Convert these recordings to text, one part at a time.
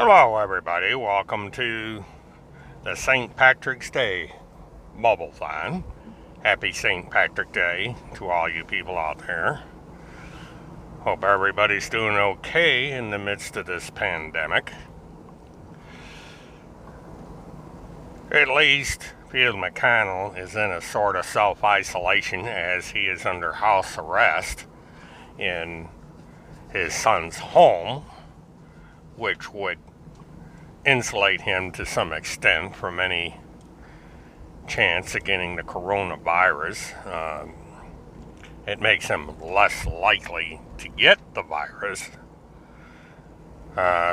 Hello, everybody. Welcome to the St. Patrick's Day Bubble-thon. Happy St. Patrick Day to all you people out there. Hope everybody's doing okay in the midst of this pandemic. At least Field McConnell is in a sort of self-isolation as he is under house arrest in his son's home, which would insulate him to some extent from any chance of getting the coronavirus. It makes him less likely to get the virus,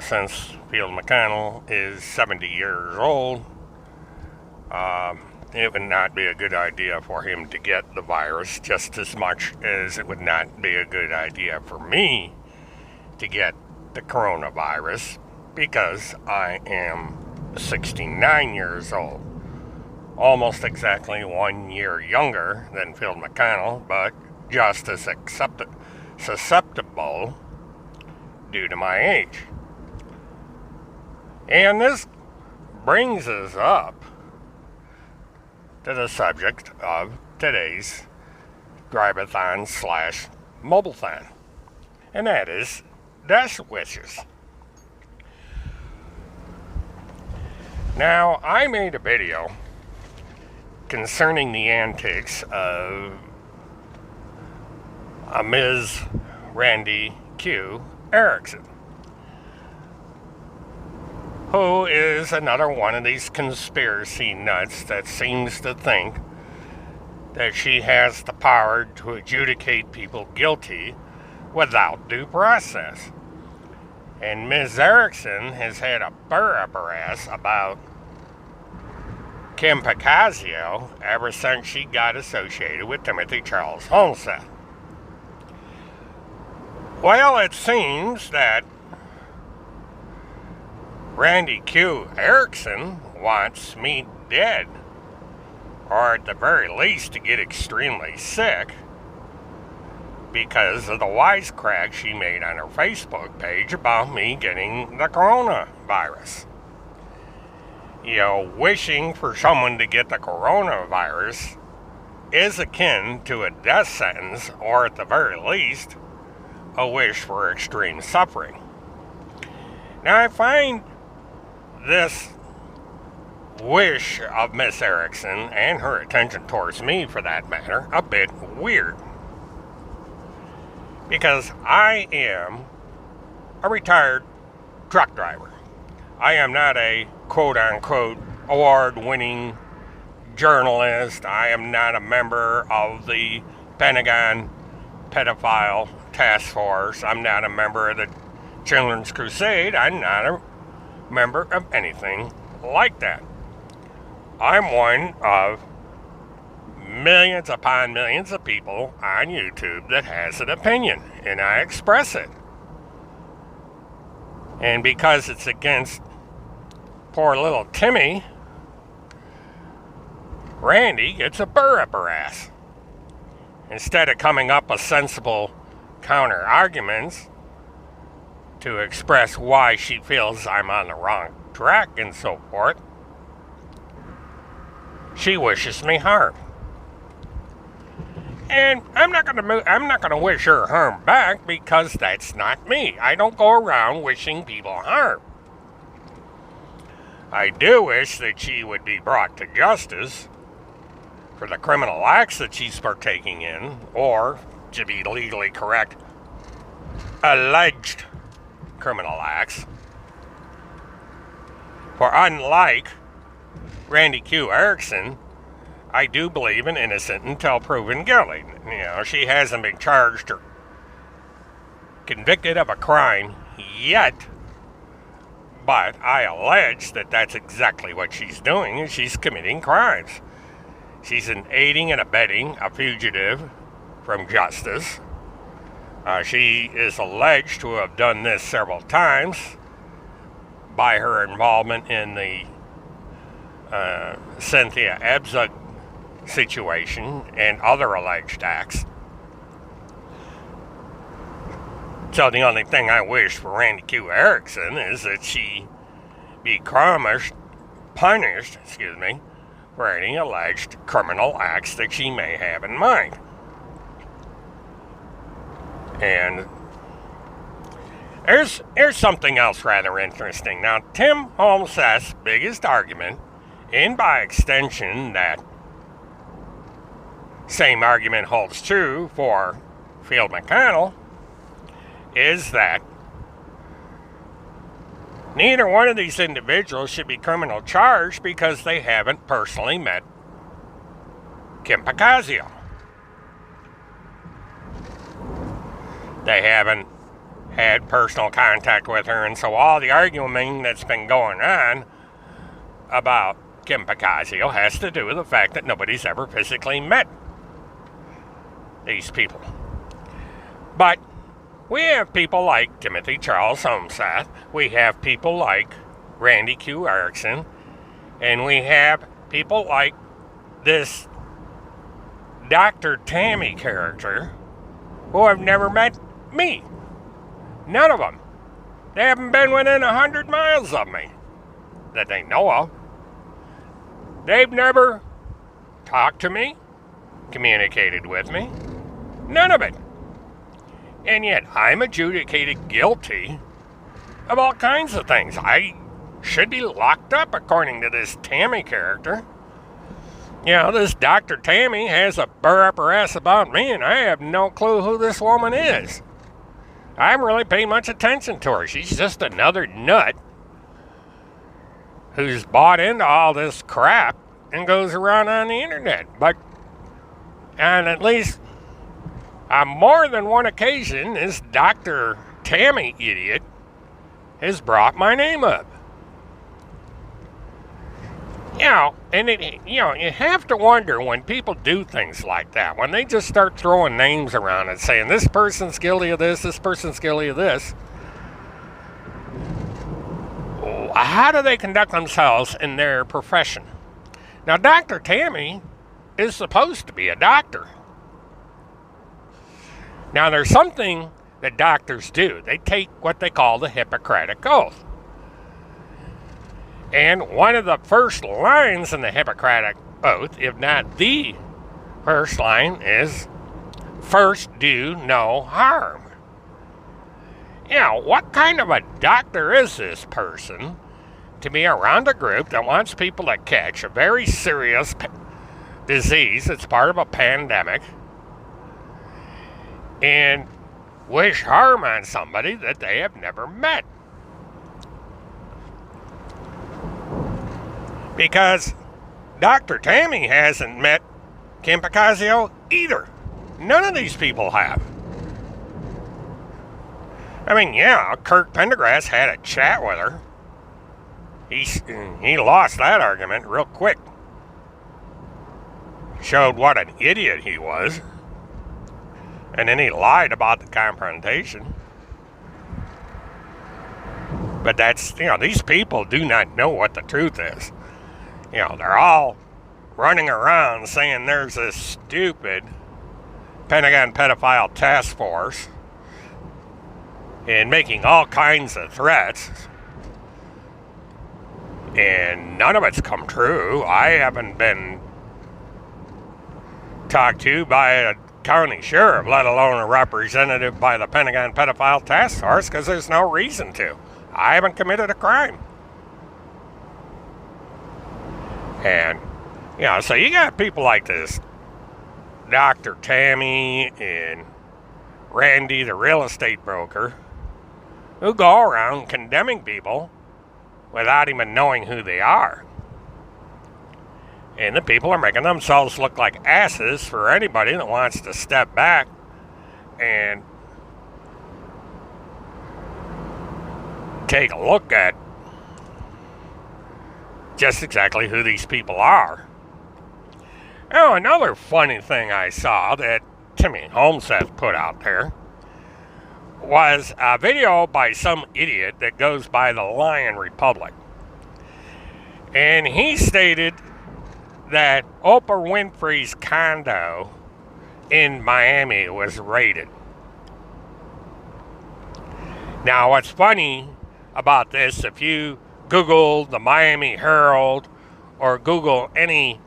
since Field McConnell is 70 years old. It would not be a good idea for him to get the virus, just as much as it would not be a good idea for me to get the coronavirus, because I am 69 years old. Almost exactly 1 year younger than Phil McConnell, but just as susceptible due to my age. And this brings us up to the subject of today's Drive-a-thon / Mobile-thon, and that is Death Wishes. Now, I made a video concerning the antics of Ms. Randy Q. Erickson, who is another one of these conspiracy nuts that seems to think that she has the power to adjudicate people guilty without due process. And Ms. Erickson has had a burr up her ass about Kim Picasio ever since she got associated with Timothy Charles Holmseth. Well, it seems that Randy Q. Erickson wants me dead, or at the very least to get extremely sick, because of the wisecrack she made on her Facebook page about me getting the coronavirus. You know, wishing for someone to get the coronavirus is akin to a death sentence, or at the very least, a wish for extreme suffering. Now, I find this wish of Miss Erickson, and her attention towards me for that matter, a bit weird. Because I am a retired truck driver. I am not a quote-unquote award-winning journalist. I am not a member of the Pentagon Pedophile Task Force. I'm not a member of the Children's Crusade. I'm not a member of anything like that. I'm one of millions upon millions of people on YouTube that has an opinion, and I express it. And because it's against poor little Timmy, Randy gets a burr up her ass. Instead of coming up with sensible counter arguments to express why she feels I'm on the wrong track and so forth, she wishes me harm. And I'm not gonna wish her harm back, because that's not me. I don't go around wishing people harm. I do wish that she would be brought to justice for the criminal acts that she's partaking in, or, to be legally correct, alleged criminal acts. For unlike Randy Q. Erickson, I do believe in innocent until proven guilty. You know, she hasn't been charged or convicted of a crime yet, but I allege that that's exactly what she's doing, and she's committing crimes. She's aiding and abetting a fugitive from justice. She is alleged to have done this several times by her involvement in the Cynthia Ebzug situation and other alleged acts. So the only thing I wish for Randy Q. Erickson is that she be punished, for any alleged criminal acts that she may have in mind. And here's something else rather interesting. Now, Tim Holmseth's biggest argument, and by extension that same argument holds true for Field McConnell, is that neither one of these individuals should be criminal charged because they haven't personally met Kim Pacazio. They haven't had personal contact with her, and so all the arguing that's been going on about Kim Pacazio has to do with the fact that nobody's ever physically met these people. But we have people like Timothy Charles Holmseth, we have people like Randy Q. Erickson, and we have people like this Dr. Tammy character who have never met me. None of them. They haven't been within 100 miles of me that they know of. They've never talked to me, communicated with me. None of it. And yet I'm adjudicated guilty of all kinds of things. I should be locked up according to this Tammy character. You know, this Dr. Tammy has a burr up her ass about me, and I have no clue who this woman is. I haven't really paid much attention to her. She's just another nut who's bought into all this crap and goes around on the internet. But on at least on more than one occasion, this Dr. Tammy idiot has brought my name up. You know, and you have to wonder when people do things like that, when they just start throwing names around and saying this person's guilty of this person's guilty of this. How do they conduct themselves in their profession? Now, Dr. Tammy is supposed to be a doctor. Now, there's something that doctors do. They take what they call the Hippocratic Oath. And one of the first lines in the Hippocratic Oath, if not the first line, is, first do no harm. You know, what kind of a doctor is this person to be around a group that wants people to catch a very serious disease that's part of a pandemic and wish harm on somebody that they have never met? Because Dr. Tammy hasn't met Kim Pacazio either. None of these people have. I mean, yeah, Kirk Pendergrass had a chat with her. He lost that argument real quick. Showed what an idiot he was. And then he lied about the confrontation. But that's, these people do not know what the truth is. They're all running around saying there's this stupid Pentagon pedophile task force and making all kinds of threats. And none of it's come true. I haven't been talked to by a county sheriff, let alone a representative by the Pentagon pedophile task force, because there's no reason to. I haven't committed a crime. And, so you got people like this Dr. Tammy and Randy, the real estate broker, who go around condemning people without even knowing who they are. And the people are making themselves look like asses for anybody that wants to step back and take a look at just exactly who these people are. Oh, another funny thing I saw that Timmy Holmseth put out there was a video by some idiot that goes by the Lion Republic. And he stated that Oprah Winfrey's condo in Miami was raided. Now, what's funny about this, if you Google the Miami Herald or Google any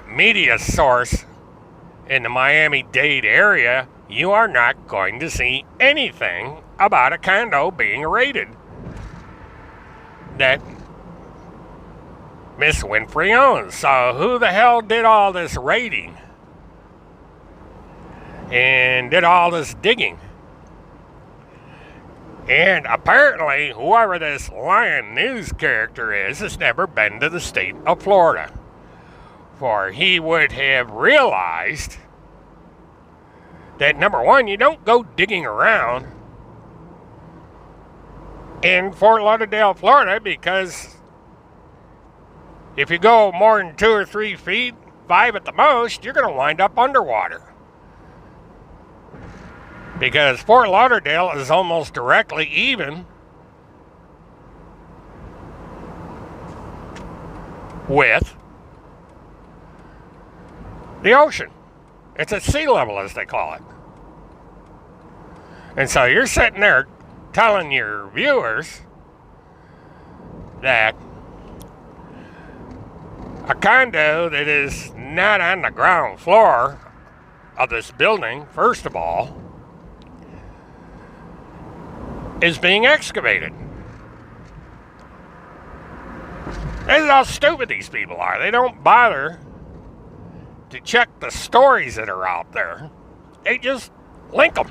media source in the Miami-Dade area, you are not going to see anything about a condo being raided that Miss Winfrey owns. So who the hell did all this raiding and did all this digging? And apparently, whoever this Lion News character is has never been to the state of Florida. For he would have realized that, number one, you don't go digging around in Fort Lauderdale, Florida, because if you go more than 2 or 3 feet, 5 at the most, you're going to wind up underwater. Because Fort Lauderdale is almost directly even with the ocean. It's at sea level, as they call it. And so you're sitting there telling your viewers that a condo that is not on the ground floor of this building, first of all, is being excavated. This is how stupid these people are. They don't bother to check the stories that are out there. They just link them.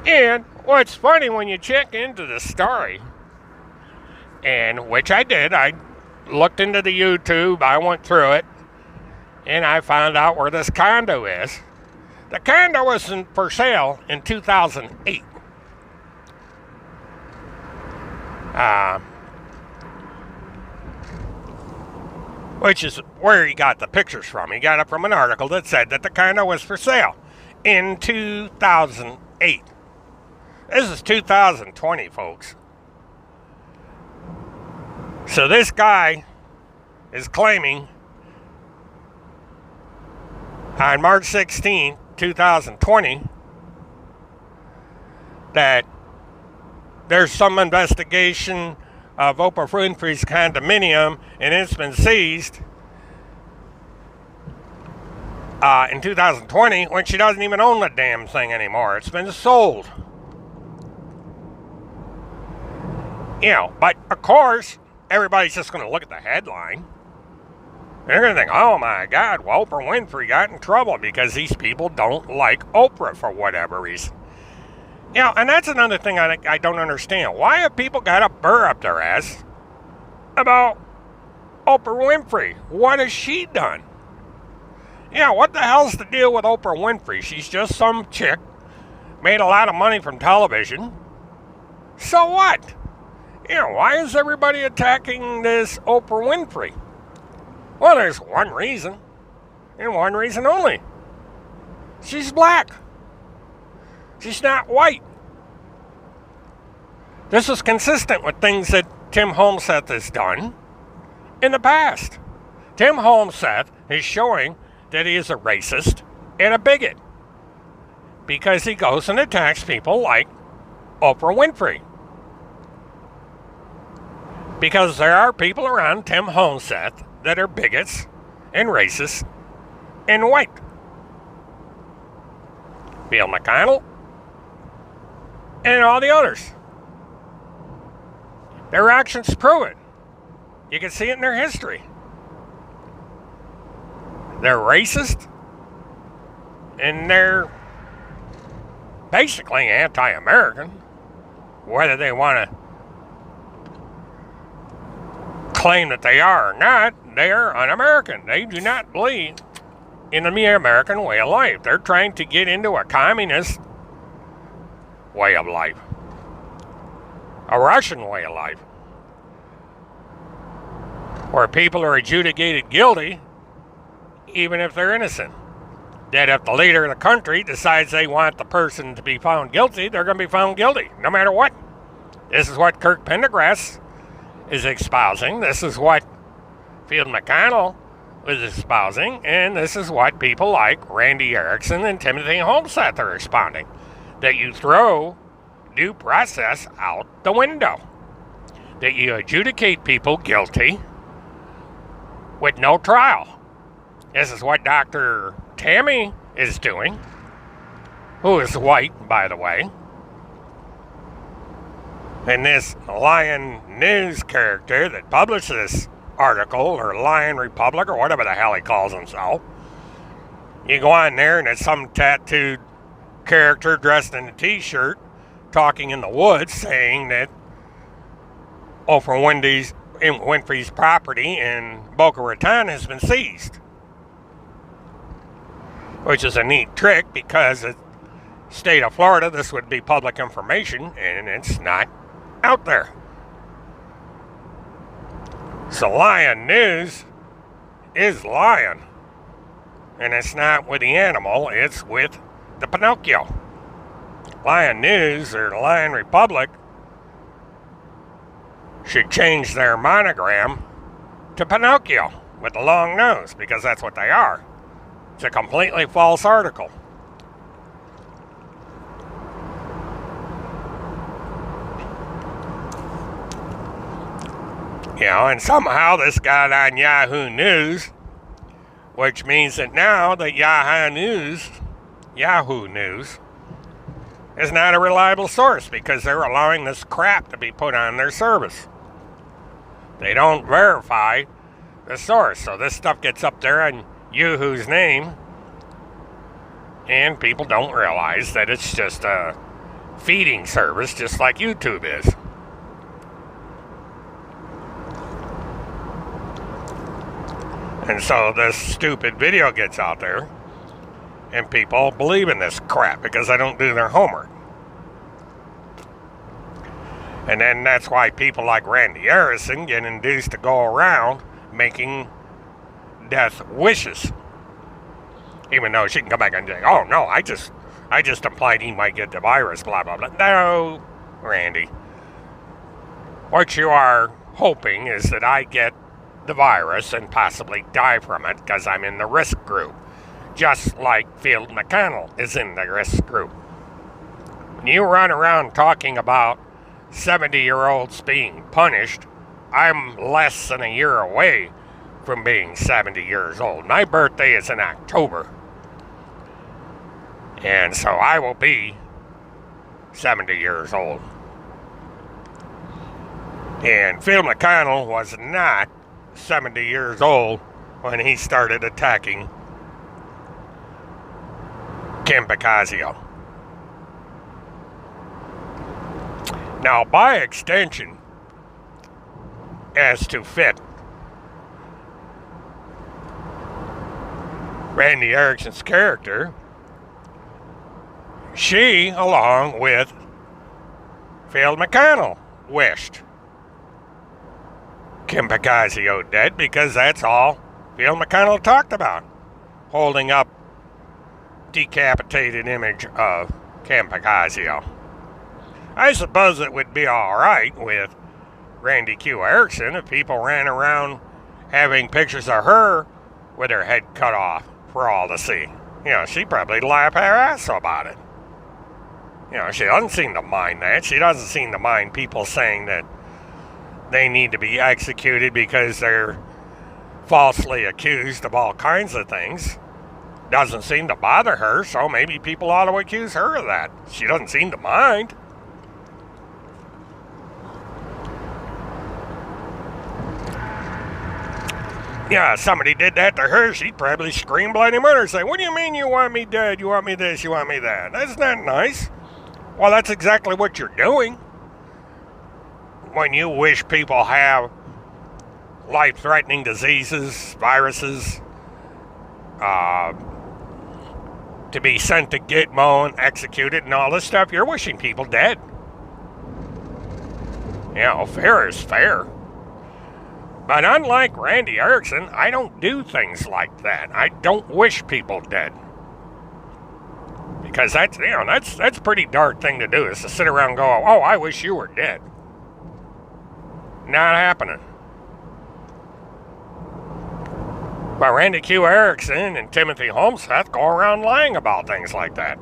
And what's funny, when you check into the story, and which I did, I looked into the YouTube, I went through it, and I found out where this condo is. The condo was for sale in 2008. Which is where he got the pictures from. He got it from an article that said that the condo was for sale in 2008. This is 2020, folks. So this guy is claiming on March 16th, 2020, that there's some investigation of Oprah Winfrey's condominium and it's been seized in 2020 when she doesn't even own the damn thing anymore. It's been sold. You know, but of course, everybody's just going to look at the headline. They're going to think, oh my God, well, Oprah Winfrey got in trouble because these people don't like Oprah for whatever reason. You know, and that's another thing I don't understand. Why have people got a burr up their ass about Oprah Winfrey? What has she done? Yeah, what the hell's the deal with Oprah Winfrey? She's just some chick, made a lot of money from television. So what? You know, why is everybody attacking this Oprah Winfrey? Well, there's one reason, and one reason only. She's black. She's not white. This is consistent with things that Tim Holmseth has done in the past. Tim Holmseth is showing that he is a racist and a bigot because he goes and attacks people like Oprah Winfrey. Because there are people around Tim Holmseth that are bigots and racist and white. Bill McConnell and all the others. Their actions prove it. You can see it in their history. They're racist and they're basically anti-American, whether they want to claim that they are or not. They are un-American. They do not believe in the American way of life. They're trying to get into a communist way of life, a Russian way of life, where people are adjudicated guilty even if they're innocent. That if the leader of the country decides they want the person to be found guilty, they're going to be found guilty, no matter what. This is what Kirk Pendergrass is espousing. This is what Field McConnell was espousing, and this is what people like Randy Erickson and Timothy Holmseth are responding, that you throw due process out the window, that you adjudicate people guilty with no trial. This is what Dr. Tammy is doing, who is white, by the way. And this Lion News character that published this article, or Lion Republic, or whatever the hell he calls himself, you go on there and it's some tattooed character dressed in a t-shirt talking in the woods saying that Oprah Winfrey's property in Boca Raton has been seized. Which is a neat trick because the state of Florida, this would be public information, and it's not out there. So Lion News is lying. And it's not with the animal, it's with the Pinocchio. Lion News, or the Lion Republic, should change their monogram to Pinocchio with the long nose, because that's what they are. It's a completely false article. You know, and somehow this got on Yahoo News, which means that now that Yahoo News is not a reliable source because they're allowing this crap to be put on their service. They don't verify the source, so this stuff gets up there on Yahoo's name, and people don't realize that it's just a feeding service, just like YouTube is. And so this stupid video gets out there, and people believe in this crap because they don't do their homework. And then that's why people like Randy Harrison get induced to go around making death wishes. Even though she can come back and say, oh no, I just implied he might get the virus, blah, blah, blah. No, Randy. What you are hoping is that I get the virus and possibly die from it because I'm in the risk group. Just like Phil McConnell is in the risk group. When you run around talking about 70-year-olds being punished, I'm less than a year away from being 70 years old. My birthday is in October. And so I will be 70 years old. And Phil McConnell was not 70 years old when he started attacking Kim Bocasio. Now, by extension, as to fit Randy Erickson's character, she, along with Phil McConnell, wished Kim Bocasio dead because that's all Phil McConnell talked about, holding up decapitated image of Kim Bocasio. I suppose it would be all right with Randy Q. Erickson if people ran around having pictures of her with her head cut off for all to see. You know, she'd probably laugh her ass about it. You know, she doesn't seem to mind that. She doesn't seem to mind people saying that they need to be executed because they're falsely accused of all kinds of things. Doesn't seem to bother her, so maybe people ought to accuse her of that. She doesn't seem to mind. Yeah, if somebody did that to her, she'd probably scream bloody murder and say, what do you mean you want me dead? You want me this, you want me that? That's not nice. Well, that's exactly what you're doing. When you wish people have life-threatening diseases, viruses, to be sent to Gitmo and executed and all this stuff, you're wishing people dead. You know, fair is fair. But unlike Randy Erickson, I don't do things like that. I don't wish people dead. Because that's, you know, that's a pretty dark thing to do, is to sit around and go, oh, I wish you were dead. Not happening. But Randy Q. Erickson and Timothy Holmseth go around lying about things like that.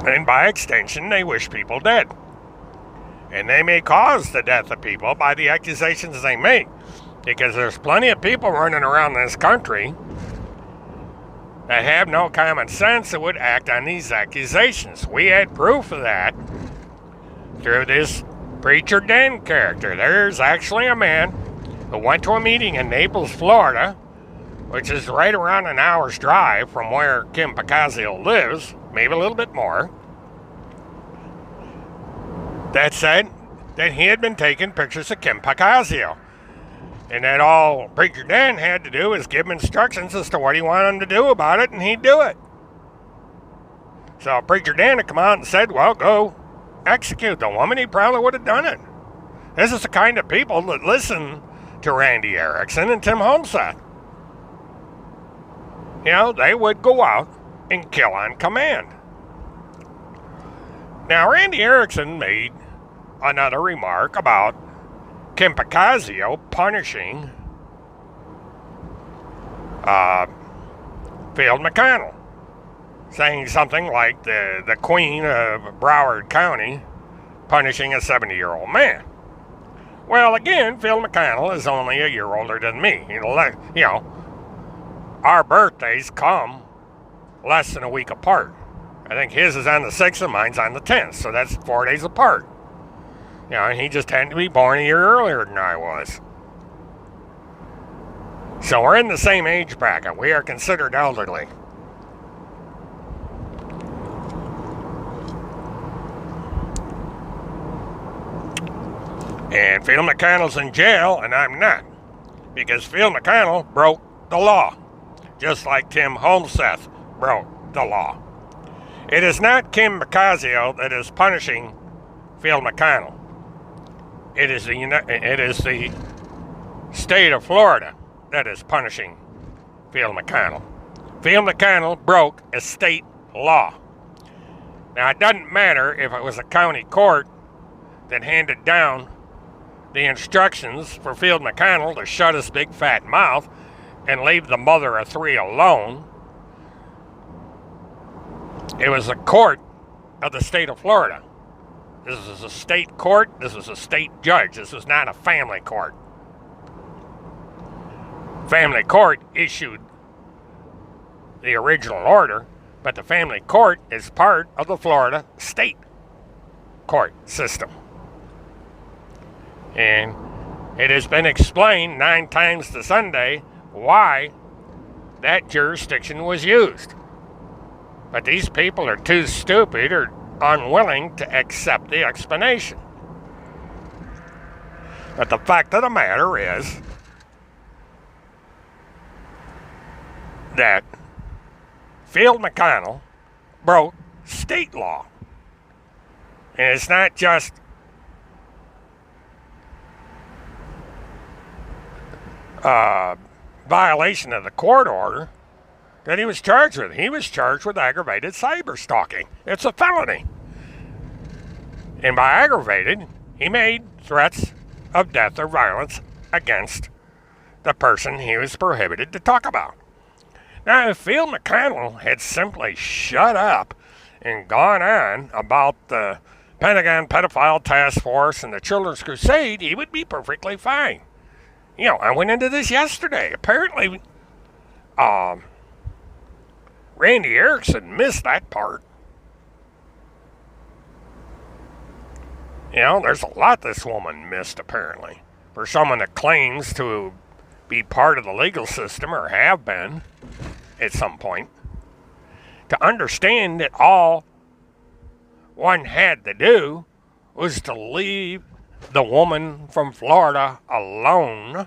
And by extension, they wish people dead. And they may cause the death of people by the accusations they make. Because there's plenty of people running around this country that have no common sense that would act on these accusations. We had proof of that through this Preacher Dan character. There's actually a man who went to a meeting in Naples, Florida, which is right around an hour's drive from where Kim Pacazio lives, maybe a little bit more, that said that he had been taking pictures of Kim Pacazio. And that all Preacher Dan had to do was give him instructions as to what he wanted him to do about it, and he'd do it. So Preacher Dan had come out and said, well, go execute the woman. He probably would have done it. This is the kind of people that listen to Randy Erickson and Tim Holmseth. You know, they would go out and kill on command. Now, Randy Erickson made another remark about Kim Pacazio punishing Field McConnell, saying something like the Queen of Broward County punishing a 70-year-old man. Well, again, Phil McConnell is only a year older than me. You know, our birthdays come less than a week apart. I think his is on the 6th and mine's on the 10th, so that's 4 days apart. You know, and he just happened to be born a year earlier than I was. So we're in the same age bracket. We are considered elderly. And Phil McConnell's in jail, and I'm not. Because Phil McConnell broke the law. Just like Tim Holmseth broke the law. It is not Kim Pacazio that is punishing Phil McConnell. It is the state of Florida that is punishing Phil McConnell. Phil McConnell broke a state law. Now, it doesn't matter if it was a county court that handed down the instructions for Phil McConnell to shut his big fat mouth and leave the mother of three alone. It was a court of the state of Florida. This is a state court. This is a state judge. This is not a family court. Family court issued the original order, but the family court is part of the Florida state court system. And it has been explained 9 times to Sunday why that jurisdiction was used. But these people are too stupid or unwilling to accept the explanation. But the fact of the matter is that Phil McConnell broke state law. And it's not just violation of the court order that he was charged with. He was charged with aggravated cyber stalking. It's a felony. And by aggravated, he made threats of death or violence against the person he was prohibited to talk about. Now, if Phil McConnell had simply shut up and gone on about the Pentagon Pedophile Task Force and the Children's Crusade, he would be perfectly fine. You know, I went into this yesterday. Apparently, Randy Erickson missed that part. You know, there's a lot this woman missed, apparently. For someone that claims to be part of the legal system, or have been at some point, to understand that all one had to do was to leave the woman from Florida alone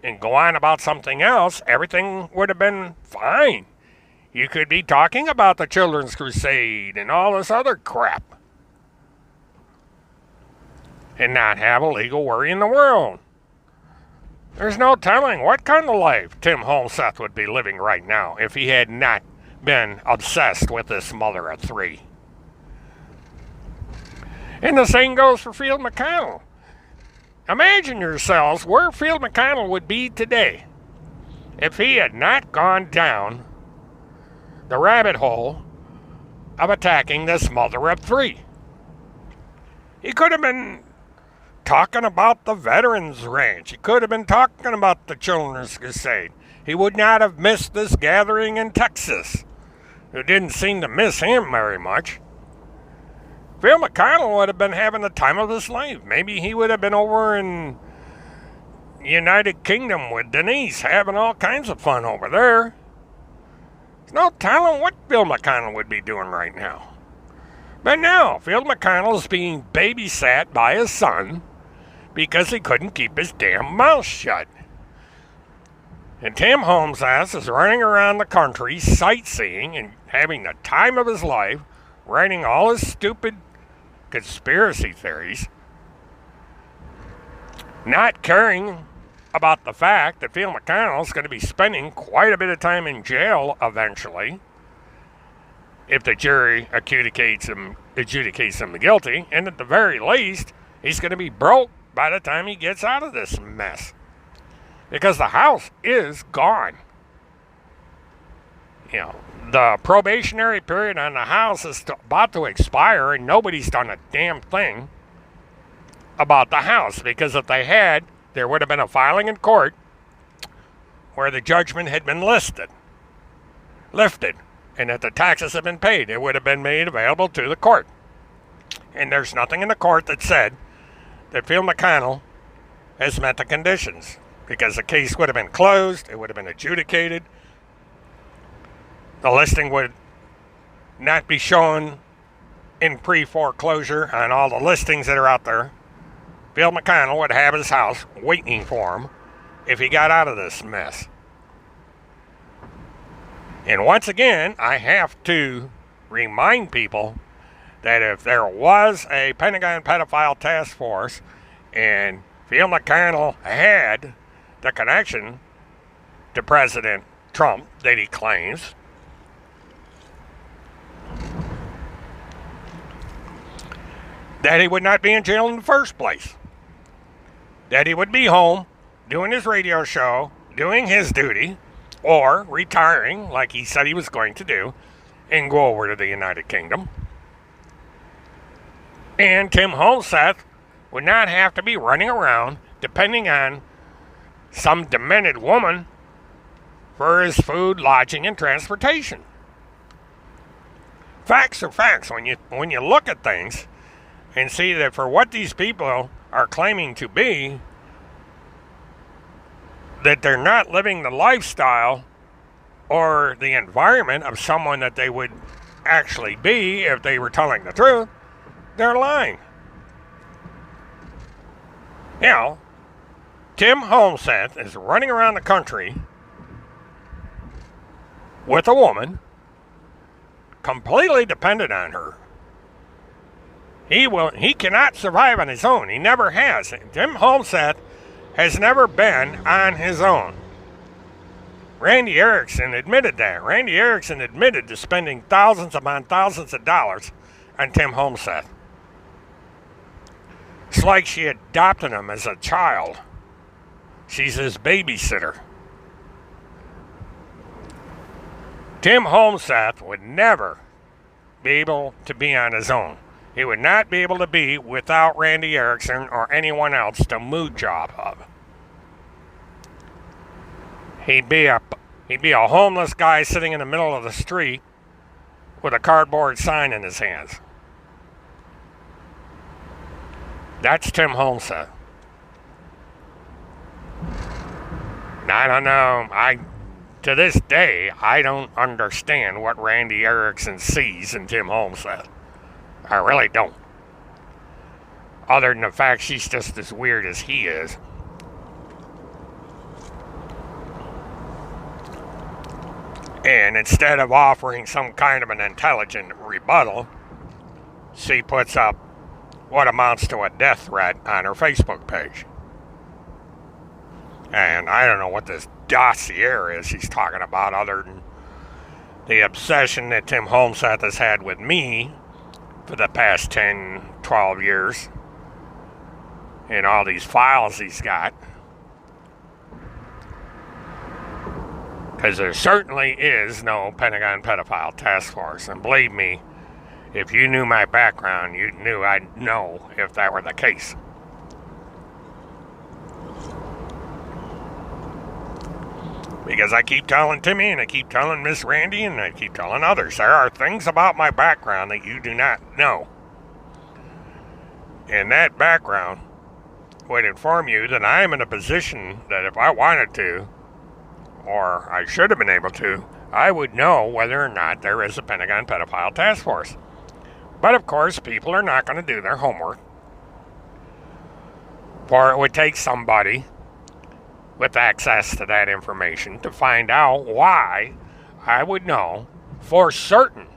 and go on about something else, everything would have been fine. You could be talking about the Children's Crusade and all this other crap and not have a legal worry in the world. There's no telling what kind of life Tim Holmseth would be living right now if he had not been obsessed with this mother of three. And the same goes for Phil McConnell. Imagine yourselves where Phil McConnell would be today if he had not gone down the rabbit hole of attacking this mother of three. He could have been talking about the Veterans Ranch. He could have been talking about the Children's Crusade. He would not have missed this gathering in Texas, who didn't seem to miss him very much. Phil McConnell would have been having the time of his life. Maybe he would have been over in United Kingdom with Denise, having all kinds of fun over there. There's no telling what Phil McConnell would be doing right now. But now, Phil McConnell is being babysat by his son because he couldn't keep his damn mouth shut. And Tim Holmes' ass is running around the country sightseeing and having the time of his life, writing all his stupid conspiracy theories, not caring about the fact that Phil McConnell is going to be spending quite a bit of time in jail eventually if the jury adjudicates him guilty, and at the very least, he's going to be broke by the time he gets out of this mess. Because the house is gone. You know, the probationary period on the house is about to expire, and nobody's done a damn thing about the house, because if they had, there would have been a filing in court where the judgment had been lifted, and that the taxes had been paid. It would have been made available to the court. And there's nothing in the court that said that Phil McConnell has met the conditions, because the case would have been closed, it would have been adjudicated, the listing would not be shown in pre-foreclosure on all the listings that are out there. Phil McConnell would have his house waiting for him if he got out of this mess. And once again, I have to remind people that if there was a Pentagon pedophile task force and Phil McConnell had the connection to President Trump that he claims, that he would not be in jail in the first place. That he would be home, doing his radio show, doing his duty, or retiring, like he said he was going to do, and go over to the United Kingdom. And Tim Holseth would not have to be running around depending on some demented woman for his food, lodging, and transportation. Facts are facts. When you look at things and see that for what these people are claiming to be, that they're not living the lifestyle or the environment of someone that they would actually be if they were telling the truth, they're lying. You know, Tim Holmseth is running around the country with a woman, completely dependent on her. He cannot survive on his own. He never has. Tim Holmseth has never been on his own. Randy Erickson admitted that. Randy Erickson admitted to spending thousands upon thousands of dollars on Tim Holmseth. It's like she adopted him as a child. She's his babysitter. Tim Holmseth would never be able to be on his own. He would not be able to be without Randy Erickson or anyone else to mood job of. He'd be a homeless guy sitting in the middle of the street with a cardboard sign in his hands. That's Tim Holmseth. I don't know. To this day, I don't understand what Randy Erickson sees in Tim Holmseth. I really don't. Other than the fact she's just as weird as he is. And instead of offering some kind of an intelligent rebuttal, she puts up what amounts to a death threat on her Facebook page. And I don't know what this dossier is she's talking about, other than the obsession that Tim Holmseth has had with me for the past 10, 12 years. in all these files he's got. Because there certainly is no Pentagon Pedophile Task Force. And believe me, if you knew my background, you knew I'd know if that were the case. Because I keep telling Timmy, and I keep telling Miss Randy, and I keep telling others, there are things about my background that you do not know. And that background would inform you that I am in a position that if I wanted to, or I should have been able to, I would know whether or not there is a Pentagon Pedophile Task Force. But of course, people are not going to do their homework. For it would take somebody with access to that information to find out why I would know for certain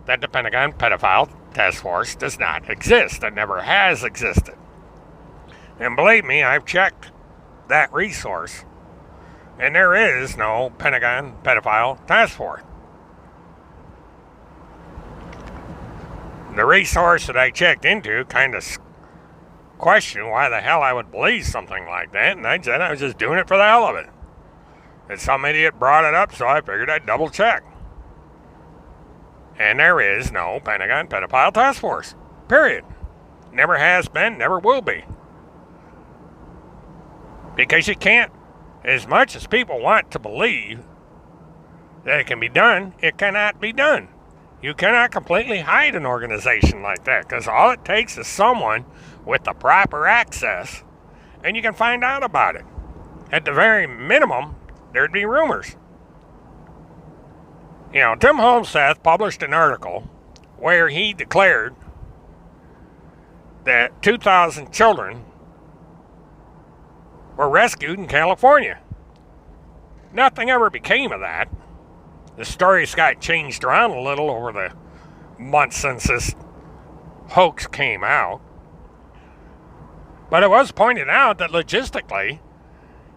that the Pentagon Pedophile Task Force does not exist and never has existed. And believe me, I've checked that resource, and there is no Pentagon Pedophile Task Force. The resource that I checked into kind of questioned why the hell I would believe something like that, and I said I was just doing it for the hell of it. And some idiot brought it up, so I figured I'd double check. And there is no Pentagon Pedophile Task Force. Period. Never has been, never will be. Because you can't, as much as people want to believe that it can be done, it cannot be done. You cannot completely hide an organization like that, because all it takes is someone with the proper access, and you can find out about it. At the very minimum, there'd be rumors. You know, Tim Holmseth published an article where he declared that 2,000 children were rescued in California. Nothing ever became of that. The stories got changed around a little over the months since this hoax came out. But it was pointed out that logistically,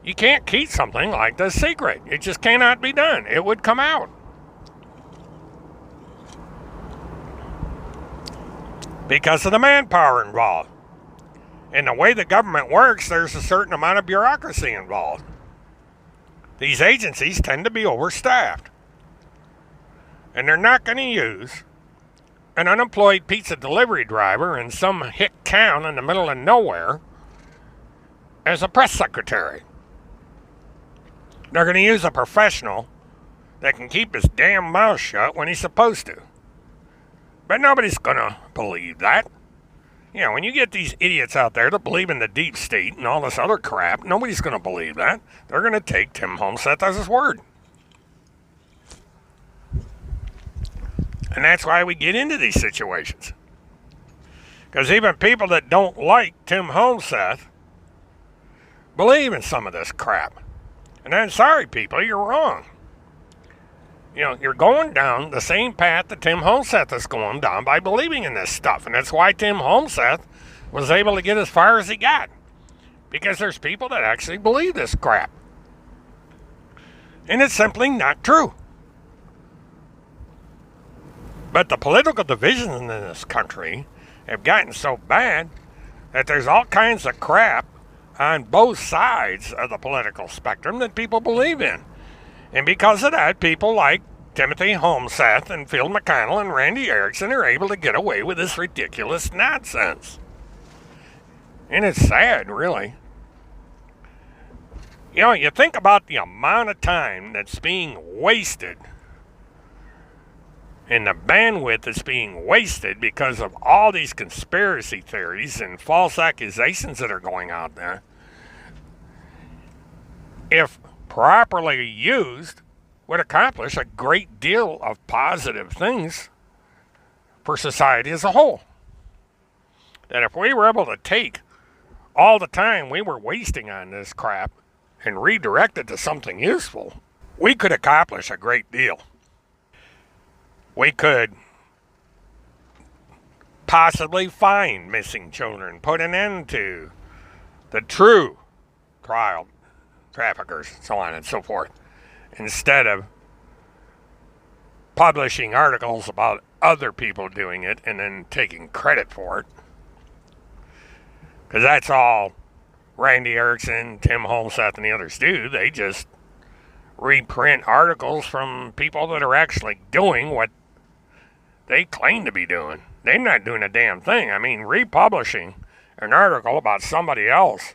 you can't keep something like this secret. It just cannot be done. It would come out. Because of the manpower involved. And the way the government works, there's a certain amount of bureaucracy involved. These agencies tend to be overstaffed. And they're not going to use an unemployed pizza delivery driver in some hick town in the middle of nowhere as a press secretary. They're going to use a professional that can keep his damn mouth shut when he's supposed to. But nobody's going to believe that. You know, when you get these idiots out there that believe in the deep state and all this other crap, nobody's going to believe that. They're going to take Tim Holmseth as his word. And that's why we get into these situations. Because even people that don't like Tim Holmseth believe in some of this crap. And I'm sorry, people, you're wrong. You know, you're going down the same path that Tim Holmseth is going down by believing in this stuff. And that's why Tim Holmseth was able to get as far as he got. Because there's people that actually believe this crap. And it's simply not true. But the political divisions in this country have gotten so bad that there's all kinds of crap on both sides of the political spectrum that people believe in. And because of that, people like Timothy Holmseth and Phil McConnell and Randy Erickson are able to get away with this ridiculous nonsense. And it's sad, really. You know, you think about the amount of time that's being wasted and the bandwidth that's being wasted because of all these conspiracy theories and false accusations that are going out there. If properly used, would accomplish a great deal of positive things for society as a whole. That if we were able to take all the time we were wasting on this crap and redirect it to something useful, we could accomplish a great deal. We could possibly find missing children, put an end to the true child traffickers, so on and so forth, instead of publishing articles about other people doing it and then taking credit for it. Because that's all Randy Erickson, Tim Holmseth, and the others do. They just reprint articles from people that are actually doing what they claim to be doing. They're not doing a damn thing. I mean, republishing an article about somebody else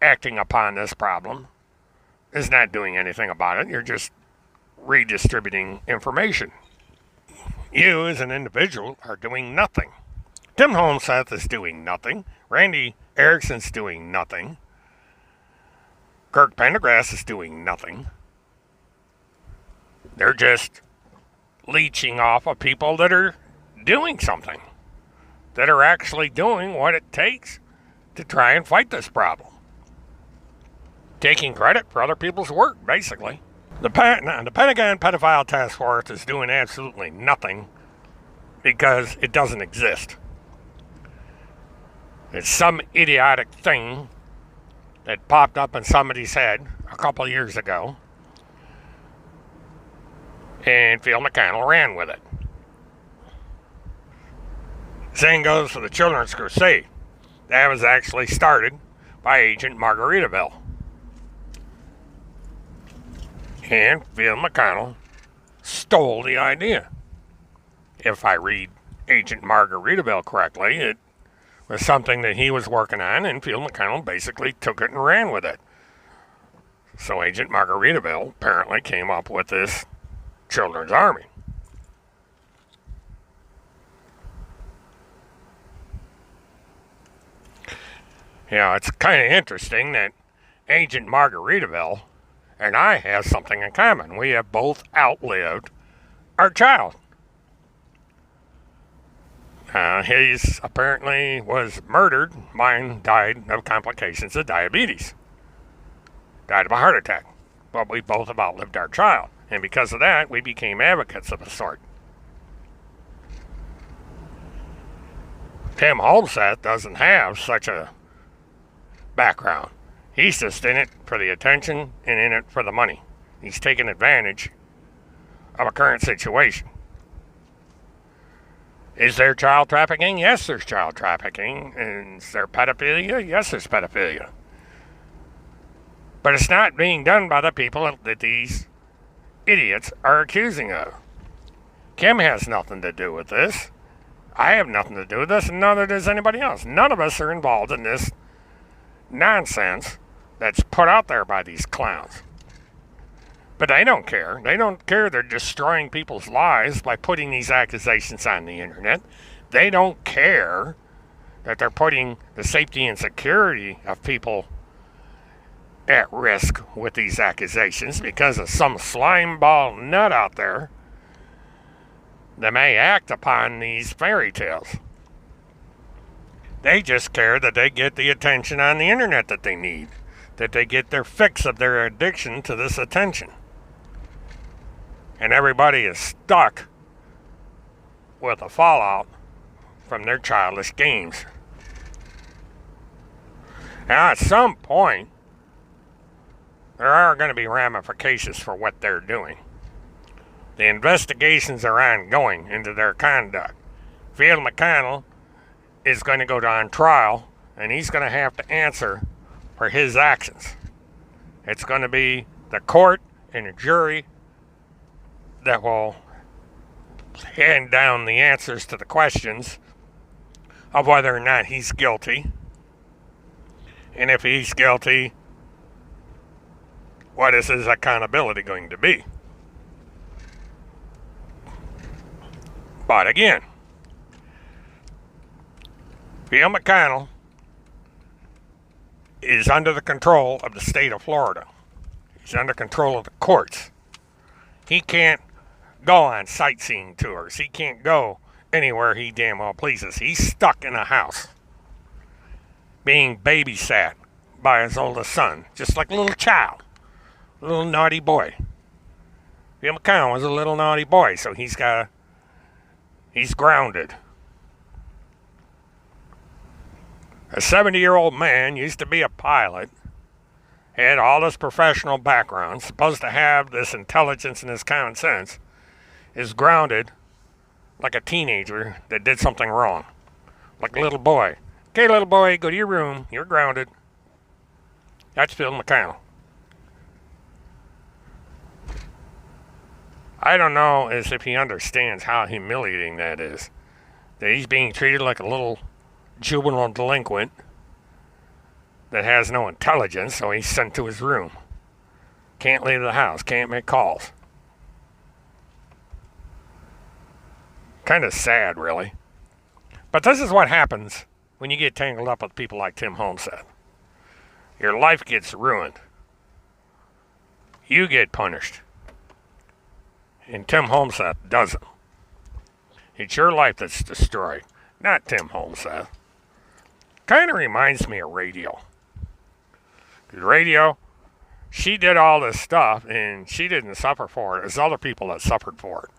acting upon this problem is not doing anything about it. You're just redistributing information. You, as an individual, are doing nothing. Tim Holmseth is doing nothing. Randy Erickson's doing nothing. Kirk Pendergrass is doing nothing. They're just leeching off of people that are doing something, that are actually doing what it takes to try and fight this problem. Taking credit for other people's work, basically. The Pentagon Pedophile Task Force is doing absolutely nothing because it doesn't exist. It's some idiotic thing that popped up in somebody's head a couple years ago, and Phil McConnell ran with it. Same goes for the Children's Crusade. That was actually started by Agent Margaritaville. And Phil McConnell stole the idea. If I read Agent Margaritaville correctly, it was something that he was working on, and Phil McConnell basically took it and ran with it. So Agent Margaritaville apparently came up with this Children's Army. You know, it's kind of interesting that Agent Margaritaville and I have something in common. We have both outlived our child. His apparently was murdered. Mine died of complications of diabetes. Died of a heart attack. But we both have outlived our child. And because of that, we became advocates of a sort. Tim Holmseth doesn't have such a background. He's just in it for the attention and in it for the money. He's taking advantage of a current situation. Is there child trafficking? Yes, there's child trafficking. And is there pedophilia? Yes, there's pedophilia. But it's not being done by the people that these idiots are accusing of. Kim has nothing to do with this. I have nothing to do with this, and neither does anybody else. None of us are involved in this nonsense that's put out there by these clowns. But they don't care. They don't care they're destroying people's lives by putting these accusations on the internet. They don't care that they're putting the safety and security of people at risk with these accusations because of some slimeball nut out there that may act upon these fairy tales. They just care that they get the attention on the internet that they need, that they get their fix of their addiction to this attention. And everybody is stuck with the fallout from their childish games. Now, at some point, there are going to be ramifications for what they're doing. The investigations are ongoing into their conduct. Phil McConnell is going to go on trial, and he's going to have to answer for his actions. It's going to be the court and the jury that will hand down the answers to the questions of whether or not he's guilty. And if he's guilty, what is his accountability going to be? But again, Phil McConnell is under the control of the state of Florida. He's under control of the courts. He can't go on sightseeing tours. He can't go anywhere he damn well pleases. He's stuck in a house being babysat by his oldest son, just like a little child, a little naughty boy. Phil McConnell was a little naughty boy, so he's grounded. A 70-year-old man used to be a pilot, had all this professional background, supposed to have this intelligence and this common sense, is grounded like a teenager that did something wrong. Like a little boy Okay, little boy, go to your room. You're grounded. That's Phil McConnell. I don't know as if he understands how humiliating that is. That he's being treated like a little juvenile delinquent that has no intelligence, so he's sent to his room. Can't leave the house, can't make calls. Kind of sad, really. But this is what happens when you get tangled up with people like Tim Homestead. Your life gets ruined. You get punished. And Tim Homestead doesn't. It's your life that's destroyed, not Tim Homestead. Kind of reminds me of Radio. Because Radio, she did all this stuff, and she didn't suffer for it. It's other people that suffered for it.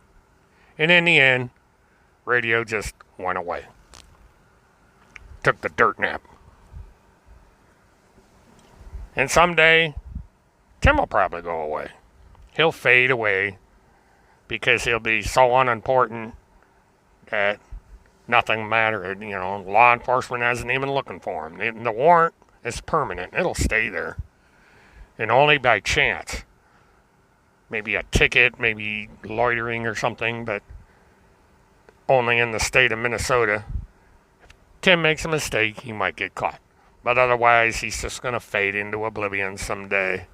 And in the end, Radio just went away. Took the dirt nap. And someday, Tim will probably go away. He'll fade away because he'll be so unimportant that nothing mattered. You know, law enforcement isn't even looking for him. The warrant is permanent. It'll stay there. And only by chance. Maybe a ticket, maybe loitering or something, but only in the state of Minnesota. If Tim makes a mistake, he might get caught. But otherwise, he's just going to fade into oblivion someday.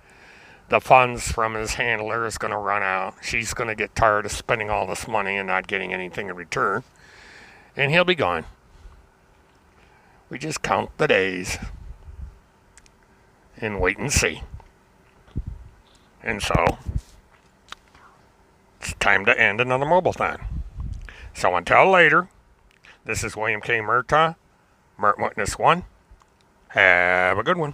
The funds from his handler is going to run out. She's going to get tired of spending all this money and not getting anything in return. And he'll be gone. We just count the days and wait and see. And so, it's time to end another Mobileton. So until later, this is William K. Murtaugh, Mert Witness 1. Have a good one.